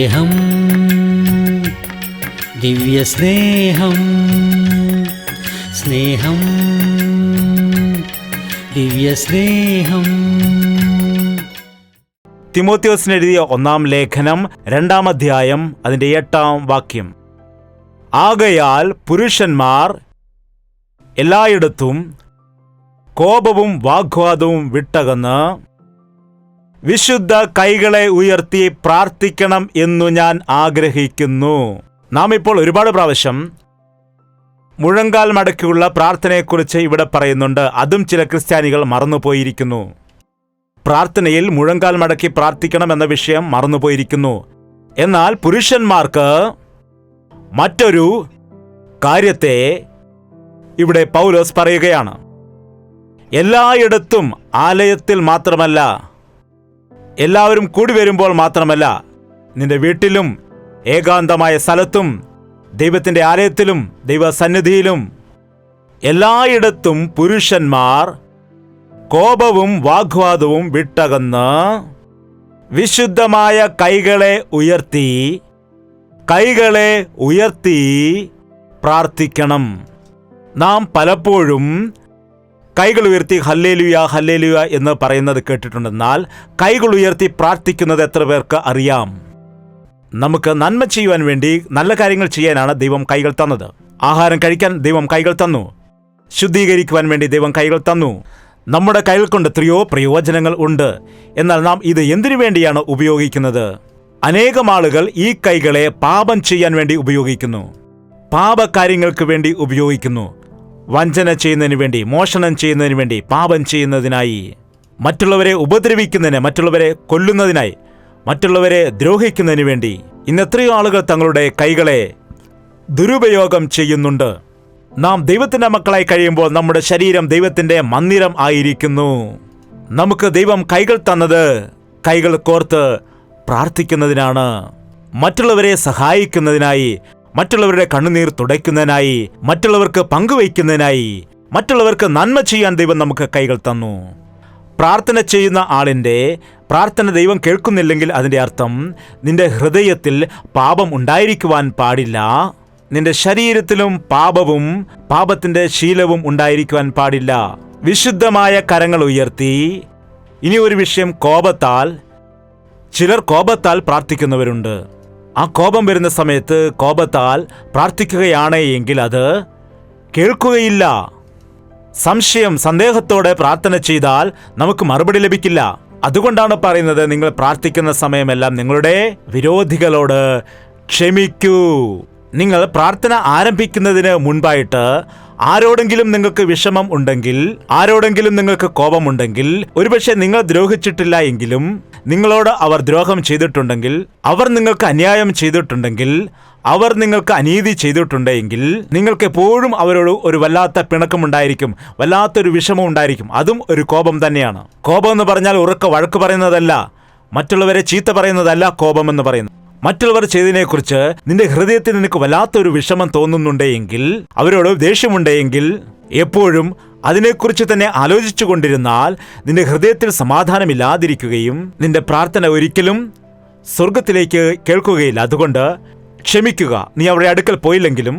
സ്നേഹം, ദിവ്യസ്നേഹം, സ്നേഹം, ദിവ്യസ്നേഹം. തിമോത്തിയോസിന് എഴുതിയ 1-ാം ലേഖനം 2-ാം അധ്യായം അതിൻ്റെ 8-ാം വാക്യം. ആകയാൽ പുരുഷന്മാർ എല്ലായിടത്തും കോപവും വാഗ്വാദവും വിട്ടകന്ന് വിശുദ്ധ കൈകളെ ഉയർത്തി പ്രാർത്ഥിക്കണം എന്നു ഞാൻ ആഗ്രഹിക്കുന്നു. നാം ഇപ്പോൾ ഒരുപാട് പ്രാവശ്യം മുഴങ്കാൽ മടക്കിയുള്ള പ്രാർത്ഥനയെക്കുറിച്ച് ഇവിടെ പറയുന്നുണ്ട്. അതും ചില ക്രിസ്ത്യാനികൾ മറന്നുപോയിരിക്കുന്നു. പ്രാർത്ഥനയിൽ മുഴങ്കാൽ മടക്കി പ്രാർത്ഥിക്കണം എന്ന വിഷയം മറന്നുപോയിരിക്കുന്നു. എന്നാൽ പുരുഷന്മാർക്ക് മറ്റൊരു കാര്യത്തെ ഇവിടെ പൗലോസ് പറയുകയാണ്. എല്ലായിടത്തും, ആലയത്തിൽ മാത്രമല്ല, എല്ലാവരും കൂടി വരുമ്പോൾ മാത്രമല്ല, നിന്റെ വീട്ടിലും ഏകാന്തമായ സ്ഥലത്തും ദൈവത്തിൻ്റെ ആലയത്തിലും ദൈവസന്നിധിയിലും എല്ലായിടത്തും പുരുഷന്മാർ കോപവും വാഗ്വാദവും വിട്ടകന്ന് വിശുദ്ധമായ കൈകളെ ഉയർത്തി പ്രാർത്ഥിക്കണം. നാം പലപ്പോഴും കൈകൾ ഉയർത്തി ഹല്ലേലൂയ ഹല്ലേലൂയ എന്ന് പറയുന്നത് കേട്ടിട്ടുണ്ടെന്നാൽ കൈകൾ ഉയർത്തി പ്രാർത്ഥിക്കുന്നത് എത്ര പേർക്ക് അറിയാം? നമുക്ക് നന്മ ചെയ്യുവാൻ വേണ്ടി, നല്ല കാര്യങ്ങൾ ചെയ്യാനാണ് ദൈവം കൈകൾ തന്നത്. ആഹാരം കഴിക്കാൻ ദൈവം കൈകൾ തന്നു. ശുദ്ധീകരിക്കുവാൻ വേണ്ടി ദൈവം കൈകൾ തന്നു. നമ്മുടെ കൈകൾ കൊണ്ട് എത്രയോ പ്രയോജനങ്ങൾ ഉണ്ട്. എന്നാൽ നാം ഇത് എന്തിനു വേണ്ടിയാണ് ഉപയോഗിക്കുന്നത്? അനേകം ആളുകൾ ഈ കൈകളെ പാപം ചെയ്യാൻ വേണ്ടി ഉപയോഗിക്കുന്നു, പാപകാര്യങ്ങൾക്ക് വേണ്ടി ഉപയോഗിക്കുന്നു. വഞ്ചന ചെയ്യുന്നതിന് വേണ്ടി, മോഷണം ചെയ്യുന്നതിന് വേണ്ടി, പാപം ചെയ്യുന്നതിനായി, മറ്റുള്ളവരെ ഉപദ്രവിക്കുന്നതിന്, മറ്റുള്ളവരെ കൊല്ലുന്നതിനായി, മറ്റുള്ളവരെ ദ്രോഹിക്കുന്നതിന് വേണ്ടി ഇന്ന് എത്രയോ ആളുകൾ തങ്ങളുടെ കൈകളെ ദുരുപയോഗം ചെയ്യുന്നുണ്ട്. നാം ദൈവത്തിൻ്റെ മക്കളായി കഴിയുമ്പോൾ നമ്മുടെ ശരീരം ദൈവത്തിൻ്റെ മന്ദിരം ആയിരിക്കുന്നു. നമുക്ക് ദൈവം കൈകൾ തന്നത് കൈകൾ കോർത്ത് പ്രാർത്ഥിക്കുന്നതിനാണ്, മറ്റുള്ളവരെ സഹായിക്കുന്നതിനായി, മറ്റുള്ളവരുടെ കണ്ണുനീർ തുടയ്ക്കുന്നതിനായി, മറ്റുള്ളവർക്ക് പങ്കുവയ്ക്കുന്നതിനായി, മറ്റുള്ളവർക്ക് നന്മ ചെയ്യാൻ ദൈവം നമുക്ക് കൈകൾ തന്നു. പ്രാർത്ഥന ചെയ്യുന്ന ആളിൻ്റെ പ്രാർത്ഥന ദൈവം കേൾക്കുന്നില്ലെങ്കിൽ അതിൻ്റെ അർത്ഥം നിന്റെ ഹൃദയത്തിൽ പാപം ഉണ്ടായിരിക്കുവാൻ പാടില്ല. നിന്റെ ശരീരത്തിലും പാപവും പാപത്തിൻ്റെ ശീലവും ഉണ്ടായിരിക്കുവാൻ പാടില്ല. വിശുദ്ധമായ കരങ്ങൾ ഉയർത്തി. ഇനി ഒരു വിഷയം, ചിലർ കോപത്താൽ പ്രാർത്ഥിക്കുന്നവരുണ്ട്. ആ കോപം വരുന്ന സമയത്ത് കോപത്താൽ പ്രാർത്ഥിക്കുകയാണ് എങ്കിൽ അത് കേൾക്കുകയില്ല. സന്ദേഹത്തോടെ പ്രാർത്ഥന ചെയ്താൽ നമുക്ക് മറുപടി ലഭിക്കില്ല. അതുകൊണ്ടാണ് പറയുന്നത്, നിങ്ങൾ പ്രാർത്ഥിക്കുന്ന സമയമെല്ലാം നിങ്ങളുടെ വിരോധികളോട് ക്ഷമിക്കൂ. നിങ്ങൾ പ്രാർത്ഥന ആരംഭിക്കുന്നതിന് മുൻപായിട്ട് ആരോടെങ്കിലും നിങ്ങൾക്ക് വിഷമം ഉണ്ടെങ്കിൽ, ആരോടെങ്കിലും നിങ്ങൾക്ക് കോപമുണ്ടെങ്കിൽ, ഒരുപക്ഷെ നിങ്ങൾ ദ്രോഹിച്ചിട്ടില്ല എങ്കിലും നിങ്ങളോട് അവർ ദ്രോഹം ചെയ്തിട്ടുണ്ടെങ്കിൽ, അവർ നിങ്ങൾക്ക് അന്യായം ചെയ്തിട്ടുണ്ടെങ്കിൽ, അവർ നിങ്ങൾക്ക് അനീതി ചെയ്തിട്ടുണ്ടെങ്കിൽ, നിങ്ങൾക്ക് എപ്പോഴും അവരോട് ഒരു വല്ലാത്ത പിണക്കമുണ്ടായിരിക്കും, വല്ലാത്തൊരു വിഷമം ഉണ്ടായിരിക്കും. അതും ഒരു കോപം തന്നെയാണ്. കോപം എന്ന് പറഞ്ഞാൽ ഉറക്കെ വഴക്ക് പറയുന്നതല്ല, മറ്റുള്ളവരെ ചീത്ത പറയുന്നതല്ല കോപം എന്ന് പറയുന്നത്. മറ്റുള്ളവർ ചെയ്തതിനെക്കുറിച്ച് നിന്റെ ഹൃദയത്തിൽ നിനക്ക് വല്ലാത്തൊരു വിഷമം തോന്നുന്നുണ്ടെങ്കിൽ, അവരോട് ദേഷ്യമുണ്ടെങ്കിൽ, എപ്പോഴും അതിനെക്കുറിച്ച് തന്നെ ആലോചിച്ചു കൊണ്ടിരുന്നാൽ നിന്റെ ഹൃദയത്തിൽ സമാധാനമില്ലാതിരിക്കുകയും നിന്റെ പ്രാർത്ഥന ഒരിക്കലും സ്വർഗത്തിലേക്ക് കേൾക്കുകയില്ല. അതുകൊണ്ട് ക്ഷമിക്കുക. നീ അവരുടെ അടുക്കൽ പോയില്ലെങ്കിലും,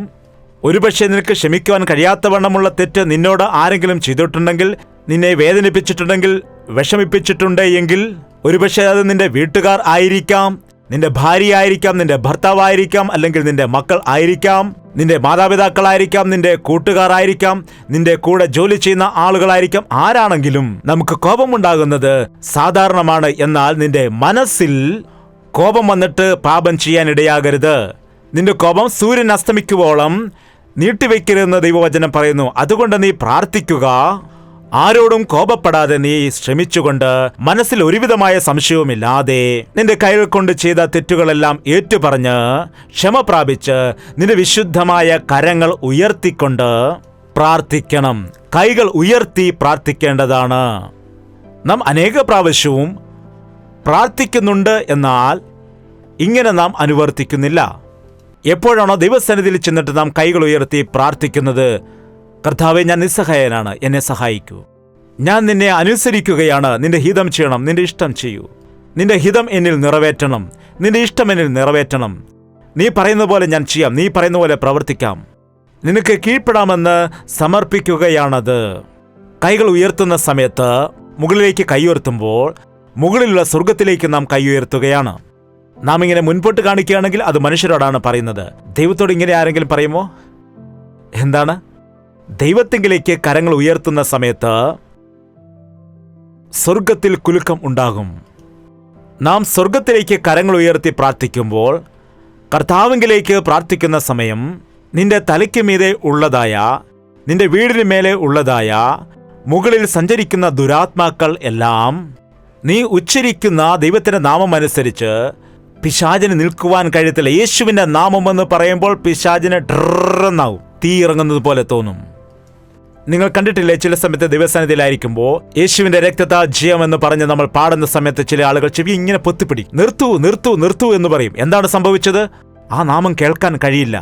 ഒരുപക്ഷെ നിനക്ക് ക്ഷമിക്കുവാൻ കഴിയാത്തവണ്ണമുള്ള തെറ്റ് നിന്നോട് ആരെങ്കിലും ചെയ്തിട്ടുണ്ടെങ്കിൽ, നിന്നെ വേദനിപ്പിച്ചിട്ടുണ്ടെങ്കിൽ, വിഷമിപ്പിച്ചിട്ടുണ്ടെങ്കിൽ, ഒരുപക്ഷെ അത് നിന്റെ വീട്ടുകാർ ആയിരിക്കാം, നിന്റെ ഭാര്യ ആയിരിക്കാം, നിന്റെ ഭർത്താവായിരിക്കാം, അല്ലെങ്കിൽ നിന്റെ മക്കൾ ആയിരിക്കാം, നിന്റെ മാതാപിതാക്കളായിരിക്കാം, നിന്റെ കൂട്ടുകാരായിരിക്കാം, നിന്റെ കൂടെ ജോലി ചെയ്യുന്ന ആളുകളായിരിക്കാം. ആരാണെങ്കിലും നമുക്ക് കോപമുണ്ടാകുന്നത് സാധാരണമാണ്. എന്നാൽ നിന്റെ മനസ്സിൽ കോപം വന്നിട്ട് പാപം ചെയ്യാൻ ഇടയാകരുത്. നിന്റെ കോപം സൂര്യൻ അസ്തമിക്കുവോളം നീട്ടിവെക്കരുതെന്ന് ദൈവവചനം പറയുന്നു. അതുകൊണ്ട് നീ പ്രാർത്ഥിക്കുക. ആരോടും കോപപ്പെടാതെ നീ ശ്രമിച്ചുകൊണ്ട്, മനസ്സിൽ ഒരുവിധമായ സംശയവുമില്ലാതെ, നിന്റെ കൈകൾ കൊണ്ട് ചെയ്ത തെറ്റുകളെല്ലാം ഏറ്റുപറഞ്ഞ് ക്ഷമ പ്രാപിച്ച് നിന്റെ വിശുദ്ധമായ കരങ്ങൾ ഉയർത്തിക്കൊണ്ട് പ്രാർത്ഥിക്കണം. കൈകൾ ഉയർത്തി പ്രാർത്ഥിക്കേണ്ടതാണ്. നാം അനേക പ്രാവശ്യവും പ്രാർത്ഥിക്കുന്നുണ്ട്, എന്നാൽ ഇങ്ങനെ നാം അനുവർത്തിക്കുന്നില്ല. എപ്പോഴാണോ ദൈവസന്നിധിയിൽ ചെന്നിട്ട് നാം കൈകൾ ഉയർത്തി പ്രാർത്ഥിക്കുന്നത്, കർത്താവേ, ഞാൻ നിസ്സഹായനാണ്, എന്നെ സഹായിക്കൂ, ഞാൻ നിന്നെ അനുസരിക്കുകയാണ്, നിന്റെ ഹിതം ചെയ്യണം, നിന്റെ ഇഷ്ടം ചെയ്യൂ, നിന്റെ ഹിതം എന്നിൽ നിറവേറ്റണം, നിന്റെ ഇഷ്ടം എന്നിൽ നിറവേറ്റണം. നീ പറയുന്ന പോലെ ഞാൻ ചെയ്യാം, നീ പറയുന്ന പോലെ പ്രവർത്തിക്കാം. നിനക്ക് കീഴ്പ്പെടാമെന്ന് സമർപ്പിക്കുകയാണത്. കൈകൾ ഉയർത്തുന്ന സമയത്ത് മുകളിലേക്ക് കൈ ഉയർത്തുമ്പോൾ മുകളിലുള്ള സ്വർഗത്തിലേക്ക് നാം കൈ ഉയർത്തുകയാണ്. നാം ഇങ്ങനെ മുൻപോട്ട് കാണിക്കുകയാണെങ്കിൽ അത് മനുഷ്യരോടാണ് പറയുന്നത്. ദൈവത്തോട് ഇങ്ങനെ ആരെങ്കിലും പറയുമോ? എന്താണ്? ദൈവത്തെങ്കിലേക്ക് കരങ്ങൾ ഉയർത്തുന്ന സമയത്ത് സ്വർഗത്തിൽ കുലുക്കം ഉണ്ടാകും. നാം സ്വർഗത്തിലേക്ക് കരങ്ങൾ ഉയർത്തി പ്രാർത്ഥിക്കുമ്പോൾ, കർത്താവിങ്കിലേക്ക് പ്രാർത്ഥിക്കുന്ന സമയം നിന്റെ തലയ്ക്ക് മീതെ ഉള്ളതായ, നിന്റെ വീടിന് മേലെ ഉള്ളതായ, മുകളിൽ സഞ്ചരിക്കുന്ന ദുരാത്മാക്കൾ എല്ലാം നീ ഉച്ചരിക്കുന്ന ദൈവത്തിന്റെ നാമം അനുസരിച്ച് പിശാചിന് നിൽക്കുവാൻ കഴിയത്തില്ല. യേശുവിന്റെ നാമമെന്ന് പറയുമ്പോൾ പിശാചിന് ഡ്രന്നാവും, തീ ഇറങ്ങുന്നത് പോലെ തോന്നും. നിങ്ങൾ കണ്ടിട്ടില്ലേ, ചില സമയത്ത് ദൈവസന്നിധിയിലായിരിക്കുമ്പോൾ യേശുവിന്റെ രക്തത്താൽ ജയമെന്ന് പറഞ്ഞ് നമ്മൾ പാടുന്ന സമയത്ത് ചില ആളുകൾ ചെവി ഇങ്ങനെ പൊത്തിപ്പിടി, നിർത്തു നിർത്തു നിർത്തു എന്ന് പറയും. എന്താണ് സംഭവിച്ചത്? ആ നാമം കേൾക്കാൻ കഴിയില്ല,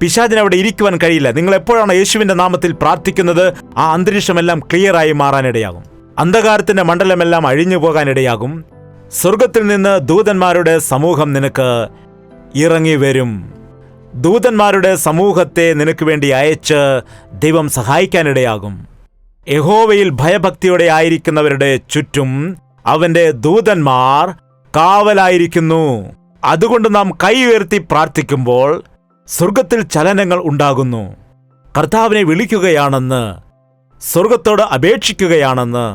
പിശാചിന് അവിടെ ഇരിക്കുവാൻ കഴിയില്ല. നിങ്ങൾ എപ്പോഴാണ് യേശുവിന്റെ നാമത്തിൽ പ്രാർത്ഥിക്കുന്നത്, ആ അന്തരീക്ഷമെല്ലാം ക്ലിയറായി മാറാനിടയാകും. അന്ധകാരത്തിന്റെ മണ്ഡലമെല്ലാം അഴിഞ്ഞു പോകാനിടയാകും. സ്വർഗത്തിൽ നിന്ന് ദൂതന്മാരുടെ സമൂഹം നിനക്ക് ഇറങ്ങി വരും. ദൂതന്മാരുടെ സമൂഹത്തെ നിനക്ക് വേണ്ടി അയച്ച് ദൈവം സഹായിക്കാനിടയാകും. യഹോവയിൽ ഭയഭക്തിയോടെ ആയിരിക്കുന്നവരുടെ ചുറ്റും അവന്റെ ദൂതന്മാർ കാവലായിരിക്കുന്നു. അതുകൊണ്ട് നാം കൈ ഉയർത്തി പ്രാർത്ഥിക്കുമ്പോൾ സ്വർഗത്തിൽ ചലനങ്ങൾ ഉണ്ടാകുന്നു. കർത്താവിനെ വിളിക്കുകയാണെന്ന്, സ്വർഗത്തോട് അപേക്ഷിക്കുകയാണെന്ന്.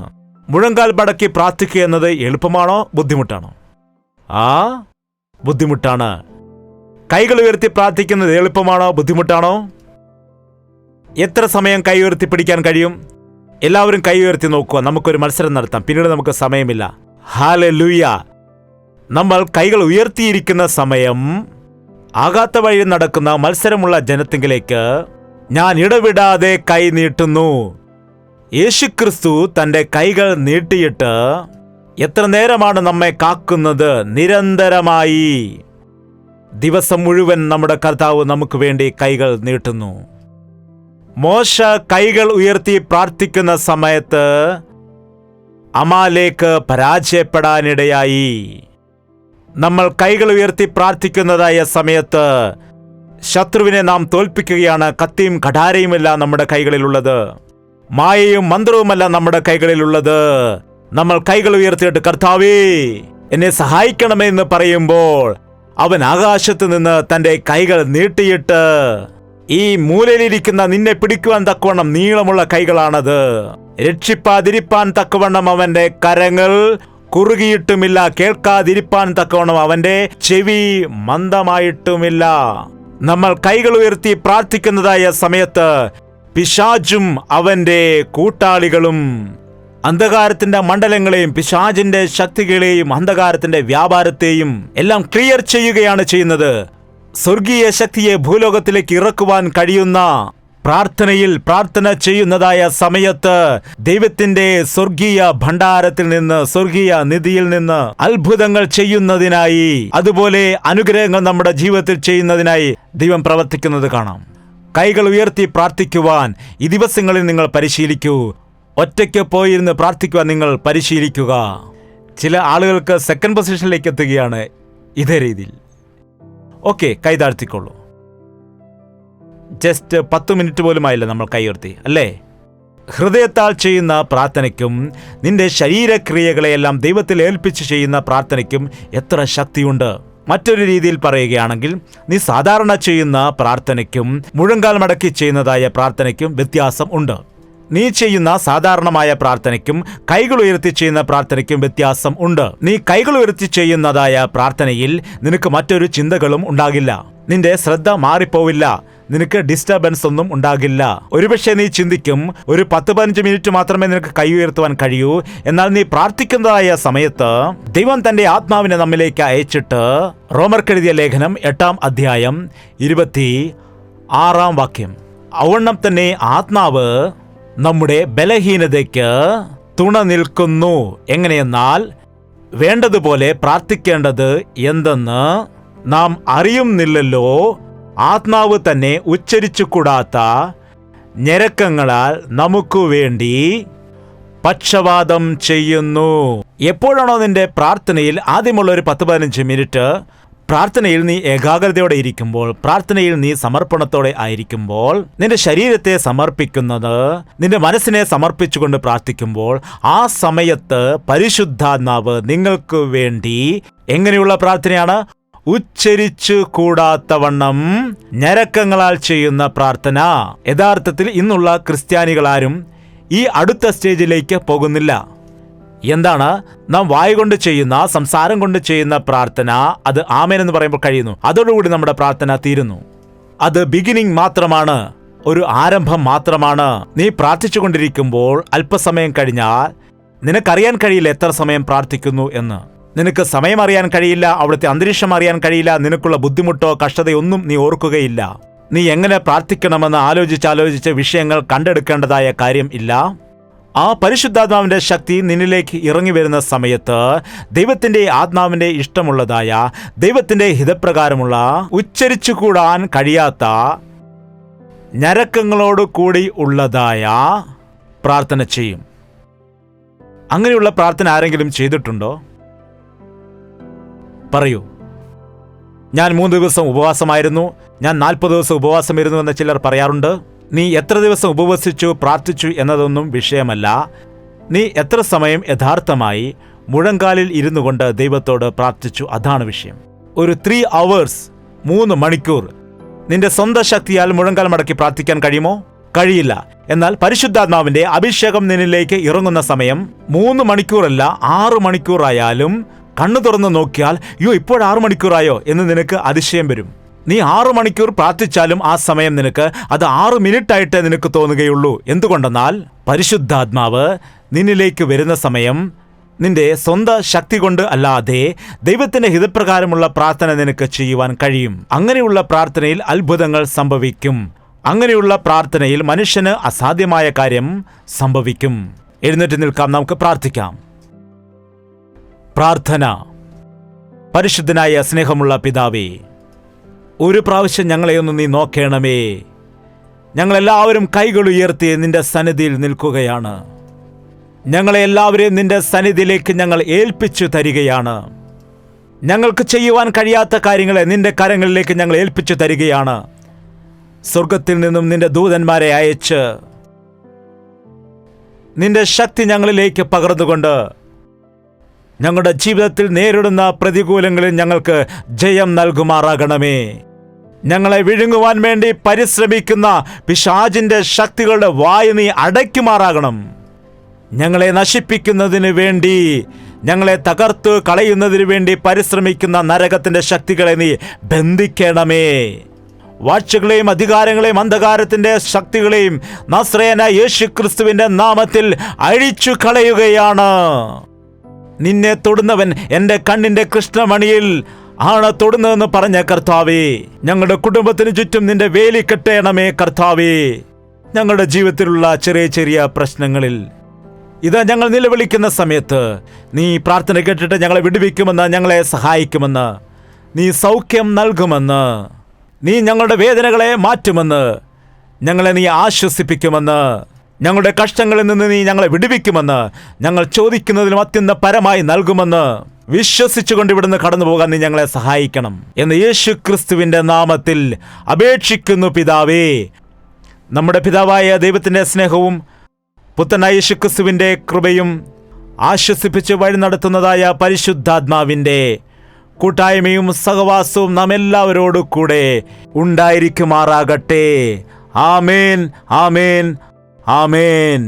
മുഴങ്കാൽ മടക്കി പ്രാർത്ഥിക്കുക എന്നത് എളുപ്പമാണോ ബുദ്ധിമുട്ടാണോ? ബുദ്ധിമുട്ടാണ്. കൈകൾ ഉയർത്തി പ്രാർത്ഥിക്കുന്നത് എളുപ്പമാണോ ബുദ്ധിമുട്ടാണോ? എത്ര സമയം കൈ ഉയർത്തി പിടിക്കാൻ കഴിയും? എല്ലാവരും കൈ ഉയർത്തി നോക്കുക. നമുക്കൊരു മത്സരം നടത്താം, പിന്നീട് നമുക്ക് സമയമില്ല. ഹല്ലേലൂയ. നമ്മൾ കൈകൾ ഉയർത്തിയിരിക്കുന്ന സമയം ആകാത്ത വഴി നടക്കുന്ന മത്സരമുള്ള ജനത്തിങ്കിലേക്ക് ഞാൻ ഇടവിടാതെ കൈ നീട്ടുന്നു. യേശുക്രിസ്തു തന്റെ കൈകൾ നീട്ടിയിട്ട് എത്ര നേരമാണ് നമ്മെ കാക്കുന്നത്? നിരന്തരമായി ദിവസം മുഴുവൻ നമ്മുടെ കർത്താവ് നമുക്ക് വേണ്ടി കൈകൾ നീട്ടുന്നു. മോശ കൈകൾ ഉയർത്തി പ്രാർത്ഥിക്കുന്ന സമയത്ത് അമാലേക്ക് പരാജയപ്പെടാനിടയായി. നമ്മൾ കൈകൾ ഉയർത്തി പ്രാർത്ഥിക്കുന്നതായ സമയത്ത് ശത്രുവിനെ നാം തോൽപ്പിക്കുകയാണ്. കത്തിയും കഠാരയുമല്ല നമ്മുടെ കൈകളിലുള്ളത്, മായയും മന്ത്രവുമല്ല നമ്മുടെ കൈകളിലുള്ളത്. നമ്മൾ കൈകൾ ഉയർത്തിയിട്ട് കർത്താവേ എന്നെ സഹായിക്കണമേ എന്ന് പറയുമ്പോൾ അവൻ ആകാശത്ത് നിന്ന് തന്റെ കൈകൾ നീട്ടിയിട്ട് ഈ മൂലയിലിരിക്കുന്ന നിന്നെ പിടിക്കുവാൻ തക്കവണ്ണം നീളമുള്ള കൈകളാണത്. രക്ഷിപ്പാതിരിപ്പാൻ തക്കവണ്ണം അവന്റെ കരങ്ങൾ കുറുകിയിട്ടുമില്ല, കേൾക്കാതിരിപ്പാൻ തക്കവണ്ണം അവന്റെ ചെവി മന്ദമായിട്ടുമില്ല. നമ്മൾ കൈകൾ ഉയർത്തി പ്രാർത്ഥിക്കുന്നതായ സമയത്ത് പിശാചും അവന്റെ കൂട്ടാളികളും അന്ധകാരത്തിന്റെ മണ്ഡലങ്ങളെയും പിശാചിന്റെ ശക്തികളെയും അന്ധകാരത്തിന്റെ വ്യാപാരത്തെയും എല്ലാം ക്ലിയർ ചെയ്യുകയാണ് ചെയ്യുന്നത്. സ്വർഗീയ ശക്തിയെ ഭൂലോകത്തിലേക്ക് ഇറക്കുവാൻ കഴിയുന്ന പ്രാർത്ഥനയിൽ പ്രാർത്ഥന ചെയ്യുന്നതായ സമയത്ത് ദൈവത്തിന്റെ സ്വർഗീയ ഭണ്ഡാരത്തിൽ നിന്ന്, സ്വർഗീയ നിധിയിൽ നിന്ന് അത്ഭുതങ്ങൾ ചെയ്യുന്നതിനായി, അതുപോലെ അനുഗ്രഹങ്ങൾ നമ്മുടെ ജീവിതത്തിൽ ചെയ്യുന്നതിനായി ദൈവം പ്രവർത്തിക്കുന്നത് കാണാം. കൈകൾ ഉയർത്തി പ്രാർത്ഥിക്കുവാൻ ഈ ദിവസങ്ങളിൽ നിങ്ങൾ പരിശീലിക്കൂ. ഒറ്റയ്ക്ക് പോയിരുന്ന് പ്രാർത്ഥിക്കുവാൻ നിങ്ങൾ പരിശീലിക്കുക. ചില ആളുകൾക്ക് സെക്കൻഡ് പൊസിഷനിലേക്ക് എത്തുകയാണ് ഇതേ രീതിയിൽ. ഓക്കെ, കൈ താഴ്ത്തിക്കൊള്ളൂ. ജസ്റ്റ് 10 മിനിറ്റ് പോലും ആയില്ല നമ്മൾ കൈ ഉയർത്തി, അല്ലേ? ഹൃദയത്താൽ ചെയ്യുന്ന പ്രാർത്ഥനയ്ക്കും നിന്റെ ശരീരക്രിയകളെയെല്ലാം ദൈവത്തിൽ ഏൽപ്പിച്ച് ചെയ്യുന്ന പ്രാർത്ഥനയ്ക്കും എത്ര ശക്തിയുണ്ട്. മറ്റൊരു രീതിയിൽ പറയുകയാണെങ്കിൽ, നീ സാധാരണ ചെയ്യുന്ന പ്രാർത്ഥനയ്ക്കും മുഴങ്കാൽ മടക്കി ചെയ്യുന്നതായ പ്രാർത്ഥനയ്ക്കും വ്യത്യാസം ഉണ്ട്. നീ ചെയ്യുന്ന സാധാരണമായ പ്രാർത്ഥനയ്ക്കും കൈകൾ ഉയർത്തി ചെയ്യുന്ന പ്രാർത്ഥനയ്ക്കും വ്യത്യാസം ഉണ്ട്. നീ കൈകൾ ഉയർത്തി ചെയ്യുന്നതായ പ്രാർത്ഥനയിൽ നിനക്ക് മറ്റൊരു ചിന്തകളും ഉണ്ടാകില്ല, നിന്റെ ശ്രദ്ധ മാറിപ്പോവില്ല, നിനക്ക് ഡിസ്റ്റർബൻസ് ഒന്നും ഉണ്ടാകില്ല. ഒരുപക്ഷെ നീ ചിന്തിക്കും, ഒരു 10-15 മിനിറ്റ് മാത്രമേ നിനക്ക് കൈ ഉയർത്തുവാൻ കഴിയൂ. എന്നാൽ നീ പ്രാർത്ഥിക്കുന്നതായ സമയത്ത് ദൈവം തന്റെ ആത്മാവിനെ നമ്മിലേക്ക് അയച്ചിട്ട്, റോമർക്കെഴുതിയ ലേഖനം 8-ാം അധ്യായം 26-ാം വാക്യം, ഔവണ്ണം തന്നെ ആത്മാവ് നമ്മുടെ ബലഹീനതയ്ക്ക് തുണ നിൽക്കുന്നു. എങ്ങനെയെന്നാൽ വേണ്ടതുപോലെ പ്രാർത്ഥിക്കേണ്ടത് എന്തെന്ന് നാം അറിയുന്നില്ലല്ലോ, ആത്മാവ് തന്നെ ഉച്ചരിച്ചു കൂടാത്ത ഞരക്കങ്ങളാൽ നമുക്കു വേണ്ടി പക്ഷപാതം ചെയ്യുന്നു. എപ്പോഴാണോ നിന്റെ പ്രാർത്ഥനയിൽ ആദ്യമുള്ള ഒരു 10-15 മിനിറ്റ് പ്രാർത്ഥനയിൽ നീ ഏകാഗ്രതയോടെ ഇരിക്കുമ്പോൾ, പ്രാർത്ഥനയിൽ നീ സമർപ്പണത്തോടെ ആയിരിക്കുമ്പോൾ, നിന്റെ ശരീരത്തെ സമർപ്പിക്കുന്നത്, നിന്റെ മനസ്സിനെ സമർപ്പിച്ചുകൊണ്ട് പ്രാർത്ഥിക്കുമ്പോൾ, ആ സമയത്ത് പരിശുദ്ധാത്മാവ് നിങ്ങൾക്ക് വേണ്ടി എങ്ങനെയുള്ള പ്രാർത്ഥനയാണ്? ഉച്ചരിച്ചു കൂടാത്തവണ്ണം ഞരക്കങ്ങളാൽ ചെയ്യുന്ന പ്രാർത്ഥന. യഥാർത്ഥത്തിൽ ഇന്നുള്ള ക്രിസ്ത്യാനികളാരും ഈ അടുത്ത സ്റ്റേജിലേക്ക് പോകുന്നില്ല. എന്താണ്? നാം വായ കൊണ്ട് ചെയ്യുന്ന, സംസാരം കൊണ്ട് ചെയ്യുന്ന പ്രാർത്ഥന, അത് ആമേൻ എന്ന് പറയുമ്പോൾ കഴിയുന്നു. അതോടുകൂടി നമ്മുടെ പ്രാർത്ഥന തീരുന്നു. അത് ബിഗിനിങ് മാത്രമാണ്, ഒരു ആരംഭം മാത്രമാണ്. നീ പ്രാർത്ഥിച്ചുകൊണ്ടിരിക്കുമ്പോൾ അല്പസമയം കഴിഞ്ഞാൽ നിനക്കറിയാൻ കഴിയില്ല എത്ര സമയം പ്രാർത്ഥിക്കുന്നു എന്ന്. നിനക്ക് സമയം അറിയാൻ കഴിയില്ല, അവിടുത്തെ അന്തരീക്ഷം അറിയാൻ കഴിയില്ല, നിനക്കുള്ള ബുദ്ധിമുട്ടോ കഷ്ടതയൊന്നും നീ ഓർക്കുകയില്ല. നീ എങ്ങനെ പ്രാർത്ഥിക്കണമെന്ന് ആലോചിച്ച് വിഷയങ്ങൾ കണ്ടെടുക്കേണ്ടതായ കാര്യം ഇല്ല. ആ പരിശുദ്ധാത്മാവിന്റെ ശക്തി നിന്നിലേക്ക് ഇറങ്ങി വരുന്ന സമയത്ത് ദൈവത്തിന്റെ ആത്മാവിന്റെ ഇഷ്ടമുള്ളതായ, ദൈവത്തിന്റെ ഹിതപ്രകാരമുള്ള, ഉച്ചരിച്ചുകൂടാൻ കഴിയാത്ത ഞരക്കങ്ങളോട് കൂടി ഉള്ളതായ പ്രാർത്ഥന ചെയ്യും. അങ്ങനെയുള്ള പ്രാർത്ഥന ആരെങ്കിലും ചെയ്തിട്ടുണ്ടോ? പറയൂ. ഞാൻ 3 ദിവസം ഉപവാസമായിരുന്നു, ഞാൻ 40 ദിവസം ഉപവാസം ഇരുന്നു എന്ന് ചിലർ പറയാറുണ്ട്. നീ എത്ര ദിവസം ഉപവസിച്ചു, പ്രാർത്ഥിച്ചു എന്നതൊന്നും വിഷയമല്ല. നീ എത്ര സമയം യഥാർത്ഥമായി മുഴങ്കാലിൽ ഇരുന്നു കൊണ്ട് ദൈവത്തോട് പ്രാർത്ഥിച്ചു, അതാണ് വിഷയം. ഒരു 3 hours, 3 മണിക്കൂർ നിന്റെ സ്വന്തം ശക്തിയാൽ മുഴങ്കാൽ മടക്കി പ്രാർത്ഥിക്കാൻ കഴിയുമോ? കഴിയില്ല. എന്നാൽ പരിശുദ്ധാത്മാവിന്റെ അഭിഷേകം നിന്നിലേക്ക് ഇറങ്ങുന്ന സമയം 3 മണിക്കൂറല്ല, 6 മണിക്കൂറായാലും കണ്ണു തുറന്ന് നോക്കിയാൽ, ഇപ്പോൾ 6 മണിക്കൂറായോ എന്ന് നിനക്ക് അതിശയം വരും. നീ 6 മണിക്കൂർ പ്രാർത്ഥിച്ചാലും ആ സമയം നിനക്ക് അത് 6 മിനിറ്റായിട്ടേ നിനക്ക് തോന്നുകയുള്ളൂ. എന്തുകൊണ്ടെന്നാൽ പരിശുദ്ധാത്മാവ് നിന്നിലേക്ക് വരുന്ന സമയം നിന്റെ സ്വന്തം ശക്തി കൊണ്ട് അല്ലാതെ ദൈവത്തിന്റെ ഹിതപ്രകാരമുള്ള പ്രാർത്ഥന നിനക്ക് ചെയ്യുവാൻ കഴിയും. അങ്ങനെയുള്ള പ്രാർത്ഥനയിൽ അത്ഭുതങ്ങൾ സംഭവിക്കും. അങ്ങനെയുള്ള പ്രാർത്ഥനയിൽ മനുഷ്യന് അസാധ്യമായ കാര്യം സംഭവിക്കും. എഴുന്നേറ്റ് നിൽക്കാം, നമുക്ക് പ്രാർത്ഥിക്കാം. പ്രാർത്ഥന. പരിശുദ്ധനായ സ്നേഹമുള്ള പിതാവേ, ഒരു പ്രാവശ്യം ഞങ്ങളെ ഒന്ന് നീ നോക്കണമേ. ഞങ്ങളെല്ലാവരും കൈകൾ ഉയർത്തി നിന്റെ സന്നിധിയിൽ നിൽക്കുകയാണ്. ഞങ്ങളെ എല്ലാവരെയും നിന്റെ സന്നിധിയിലേക്ക് ഞങ്ങൾ ഏൽപ്പിച്ചു തരികയാണ്. ഞങ്ങൾക്ക് ചെയ്യുവാൻ കഴിയാത്ത കാര്യങ്ങളെ നിന്റെ കരങ്ങളിലേക്ക് ഞങ്ങൾ ഏൽപ്പിച്ചു തരികയാണ്. സ്വർഗത്തിൽ നിന്നും നിന്റെ ദൂതന്മാരെ അയച്ച് നിന്റെ ശക്തി ഞങ്ങളിലേക്ക് പകർന്നുകൊണ്ട് ഞങ്ങളുടെ ജീവിതത്തിൽ നേരിടുന്ന പ്രതികൂലങ്ങളിൽ ഞങ്ങൾക്ക് ജയം നൽകുമാറാകണമേ. ഞങ്ങളെ വിഴുങ്ങുവാൻ വേണ്ടി പരിശ്രമിക്കുന്ന പിശാചിന്റെ ശക്തികളുടെ വായ നീ അടയ്ക്കുമാറാകണം. ഞങ്ങളെ നശിപ്പിക്കുന്നതിന് വേണ്ടി, ഞങ്ങളെ തകർത്തു കളയുന്നതിന് വേണ്ടി പരിശ്രമിക്കുന്ന നരകത്തിന്റെ ശക്തികളെ നീ ബന്ധിക്കണമേ. വാഴ്ചകളെയും അധികാരങ്ങളെയും അന്ധകാരത്തിന്റെ ശക്തികളെയും നസ്രയനായ യേശുക്രിസ്തുവിന്റെ നാമത്തിൽ അഴിച്ചു കളയുകയാണ്. നിന്നെ തൊടുന്നവൻ എൻ്റെ കണ്ണിന്റെ കൃഷ്ണമണിയിൽ ആണ് തൊടുന്നതെന്ന് പറഞ്ഞ കർത്താവേ, ഞങ്ങളുടെ കുടുംബത്തിന് ചുറ്റും നിന്റെ വേലി കെട്ടണമേ കർത്താവേ. ഞങ്ങളുടെ ജീവിതത്തിലുള്ള ചെറിയ ചെറിയ പ്രശ്നങ്ങളിൽ ഇതാ ഞങ്ങൾ നിലവിളിക്കുന്ന സമയത്ത് നീ പ്രാർത്ഥന കേട്ടിട്ട് ഞങ്ങളെ വിടുവിക്കുമെന്ന്, ഞങ്ങളെ സഹായിക്കുമെന്ന്, നീ സൗഖ്യം നൽകുമെന്ന്, നീ ഞങ്ങളുടെ വേദനകളെ മാറ്റുമെന്ന്, ഞങ്ങളെ നീ ആശ്വസിപ്പിക്കുമെന്ന്, ഞങ്ങളുടെ കഷ്ടങ്ങളിൽ നിന്ന് നീ ഞങ്ങളെ വിടുവിക്കുമെന്ന്, ഞങ്ങൾ ചോദിക്കുന്നതിലും അത്യന്തം പരമായി നൽകുമെന്ന് വിശ്വസിച്ചുകൊണ്ട് ഇവിടുന്ന് കടന്നു പോകാൻ നീ ഞങ്ങളെ സഹായിക്കണം എന്ന് യേശുക്രിസ്തുവിന്റെ നാമത്തിൽ അപേക്ഷിക്കുന്നു പിതാവേ. നമ്മുടെ പിതാവായ ദൈവത്തിന്റെ സ്നേഹവും പുത്രനായ യേശുക്രിസ്തുവിന്റെ കൃപയും ആശ്വസിപ്പിച്ച് വഴി നടത്തുന്നതായ പരിശുദ്ധാത്മാവിന്റെ കൂട്ടായ്മയും സഹവാസവും നാം എല്ലാവരോടു കൂടെ ഉണ്ടായിരിക്കുമാറാകട്ടെ. ആമേൻ, ആമേൻ, ആമേൻ.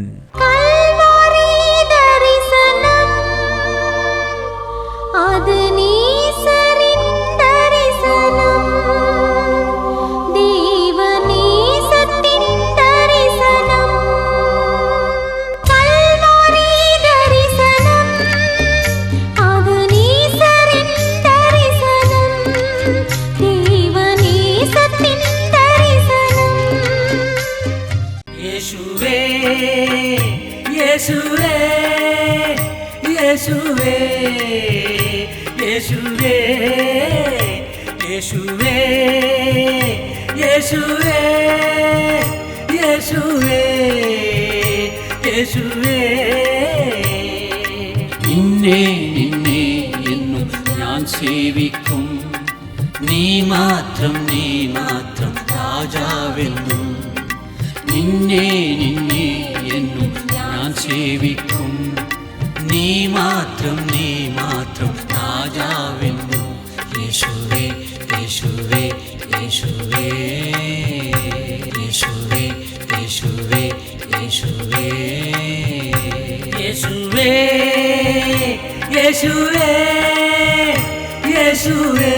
യേശുവേ നിന്നെ നിന്നെ എന്നും ഞാൻ സേവിക്കും. നീ മാത്രം രാജാവെന്നും. നിന്നെ നിന്നെ എന്നും ഞാൻ സേവിക്കും. നീ മാത്രം രാജാവെന്നും. യേശുവേ യേശുവേ യേശുവേ യേശുവേ യേശുവേ യേശുവേ യേശുവേ യേശുവേ യേശുവേ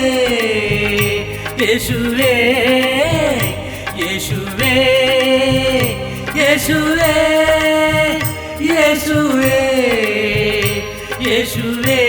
യേശുവേ യേശുവേ യേശുവേ യേശുവേ യേശുവേ